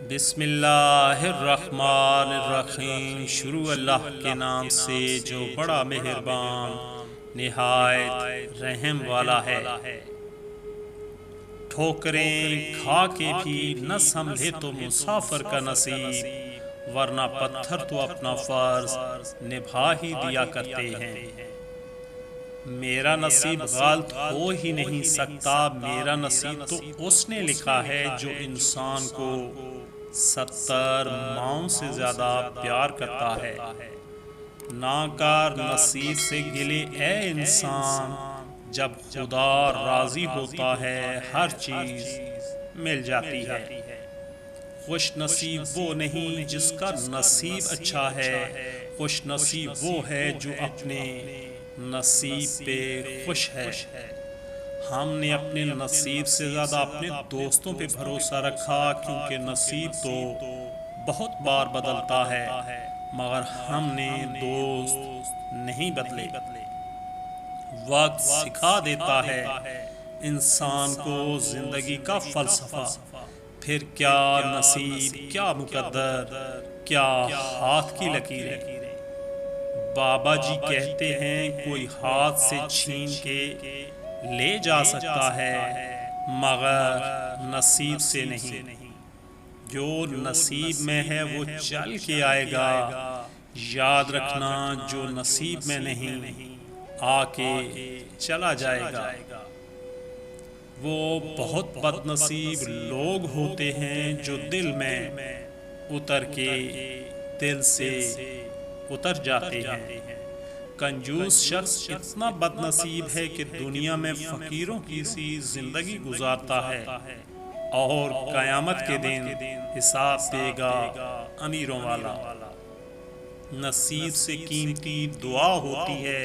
बिस्मिल्लाहिर्रहमानिर्रहीम। शुरू अल्लाह के नाम से जो बड़ा मेहरबान निहायत रहम वाला है। ठोकरें खा के भी न संभले तो मुसाफिर का नसीब, वरना पत्थर तो अपना फर्ज निभा ही दिया करते हैं। मेरा नसीब गलत हो ही नहीं सकता, मेरा नसीब तो उसने लिखा है जो इंसान को 70 माओं से ज्यादा प्यार करता है। ना कर नसीब से गिले ए इंसान, जब खुदा राजी होता है हर चीज मिल जाती है। खुश नसीब वो नहीं जिसका नसीब अच्छा है, खुश नसीब वो है जो अपने नसीब पे खुश है। हमने अपने नसीब से ज़्यादा अपने दोस्तों पे भरोसा रखा, क्योंकि नसीब तो बहुत बार बदलता है, मगर हमने दोस्त नहीं बदले। वक्त सिखा देता है इंसान को जिंदगी का फलसफा, फिर क्या नसीब, क्या मुकद्दर, क्या हाथ की लकीरें। बाबा जी कहते हैं कोई हाथ से छीन के ले जा सकता है, मगर नसीब से नहीं। जो नसीब में है वो चल के आएगा। याद रखना, जो नसीब में नहीं आके चला जाएगा। वो बहुत बदनसीब लोग होते हैं जो दिल में उतर के दिल से उतर जाते हैं। कंजूस शख्स इतना बदनसीब है कि दुनिया में फकीरों की सी जिंदगी गुजारता है, और कयामत के दिन हिसाब देगा अमीरों वाला। नसीब से कीमती दुआ होती है,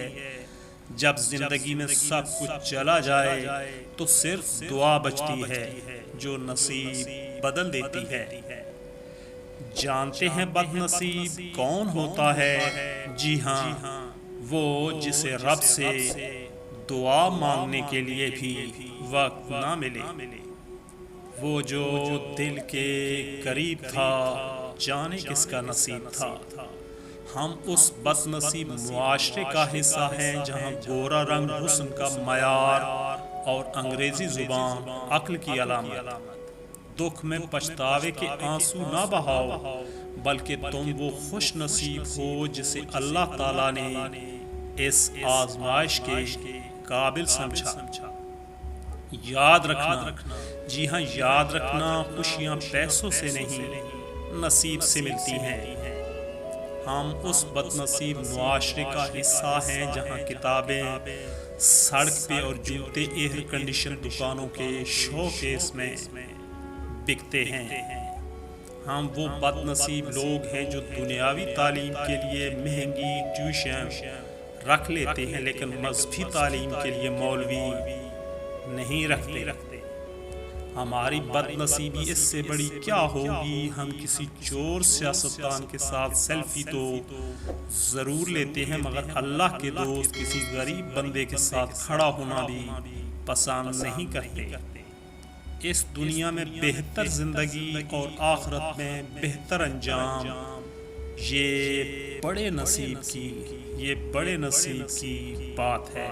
जब जिंदगी में सब कुछ चला जाए तो सिर्फ दुआ बचती है जो नसीब बदल देती है। जानते हैं बदनसीब कौन होता है? जी हाँ, वो जिसे रब से दुआ मांगने के लिए भी वक्त ना मिले। वो जो दिल के करीब था, जाने किसका नसीब था। हम उस बदनसीब मुआशरे का हिस्सा हैं जहाँ गोरा रंग हुस्न का मयार और अंग्रेजी जुबान अक्ल की अलामत। दुख में पछतावे के आंसू ना बहाओ, बल्कि तुम वो खुश नसीब हो जिसे अल्लाह ताला ने इस आजमाइश के काबिल समझा। याद रखना, जी हाँ याद रखना, खुशियाँ पैसों से नहीं नसीब से मिलती हैं। हम उस बदनसीब मुआशरे का हिस्सा हैं जहाँ किताबें सड़क पे और जूते एयर कंडीशन दुकानों के शोकेस में बिकते हैं। हम वो बदनसीब लोग हैं जो दुनियावी तालीम के लिए महंगी ट्यूशन रख लेते हैं, लेकिन मजहबी तालीम के लिए मौलवी नहीं रखते। हमारी बदनसीबी इससे बड़ी क्या होगी? हम किसी चोर सियासतदान के साथ सेल्फी तो ज़रूर लेते हैं, मगर अल्लाह के दोस्त किसी गरीब बंदे के साथ खड़ा होना भी पसंद नहीं करते। इस दुनिया में बेहतर जिंदगी और आखिरत में बेहतर अंजाम, ये बड़े नसीब की बात है।